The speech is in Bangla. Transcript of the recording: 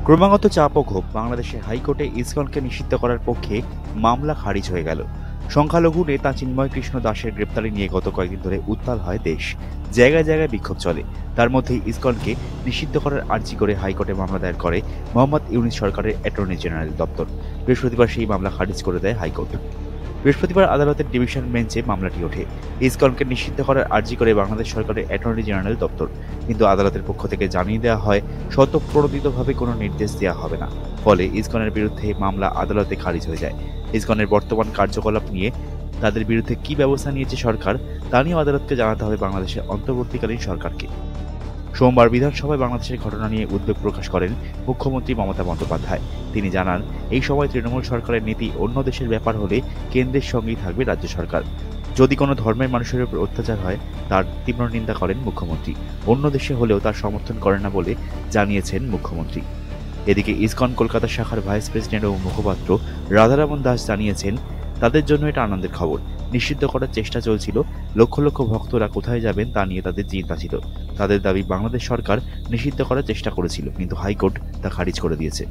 ক্রমাগত চাপ ও ক্ষোভ বাংলাদেশের হাইকোর্টে ইসকনকে নিষিদ্ধ করার পক্ষে মামলা খারিজ হয়ে গেল। সংখ্যালঘু নেতা চিন্ময় কৃষ্ণ দাসের গ্রেপ্তারি নিয়ে গত কয়েকদিন ধরে উত্তাল হয় দেশ। জায়গায় জায়গায় বিক্ষোভ চলে। তার মধ্যেই ইসকনকে নিষিদ্ধ করার আর্জি করে হাইকোর্টে মামলা দায়ের করে মোহাম্মদ ইউনূস সরকারের অ্যাটর্নি জেনারেল দপ্তর। বৃহস্পতিবার সেই মামলা খারিজ করে দেয় হাইকোর্ট। বৃহস্পতিবার আদালতের ডিভিশন বেঞ্চে মামলাটি ওঠে। ইসকনকে নিষিদ্ধ করার আর্জি করে বাংলাদেশ সরকারের অ্যাটর্নি জেনারেল দপ্তর, কিন্তু আদালতের পক্ষ থেকে জানিয়ে দেওয়া হয় স্বতঃপ্রণোদিতভাবে কোনো নির্দেশ দেওয়া হবে না। ফলে ইসকনের বিরুদ্ধে মামলা আদালতে খারিজ হয়ে যায়। ইসকনের বর্তমান কার্যকলাপ নিয়ে তাদের বিরুদ্ধে কি ব্যবস্থা নিয়েছে সরকার তা নিয়েও আদালতকে জানাতে হবে বাংলাদেশের অন্তর্বর্তীকালীন সরকারকে। সোমবার বিধানসভায় বাংলাদেশের ঘটনা নিয়ে উদ্বেগ প্রকাশ করেন মুখ্যমন্ত্রী মমতা বন্দ্যোপাধ্যায়। তিনি জানান, এই সময় তৃণমূল সরকারের নীতি অন্য দেশের ব্যাপার হলে কেন্দ্রের সঙ্গেই থাকবে রাজ্য সরকার। যদি কোনো ধর্মের মানুষের উপর অত্যাচার হয় তার তীব্র নিন্দা করেন মুখ্যমন্ত্রী। অন্য দেশে হলেও তার সমর্থন করেন না বলে জানিয়েছেন মুখ্যমন্ত্রী। এদিকে ইসকন কলকাতা শাখার ভাইস প্রেসিডেন্ট ও মুখপাত্র রাধারমণ দাস জানিয়েছেন, তাদের জন্য এটা আনন্দের খবর। নিষিদ্ধ করার চেষ্টা চলছিল, লক্ষ লক্ষ ভক্তরা কোথায় যাবেন তা নিয়ে তাদের চিন্তা ছিল। তাদের দাবি, বাংলাদেশ সরকার নিষিদ্ধ করার চেষ্টা করেছিল, কিন্তু হাইকোর্ট তা খারিজ করে দিয়েছে।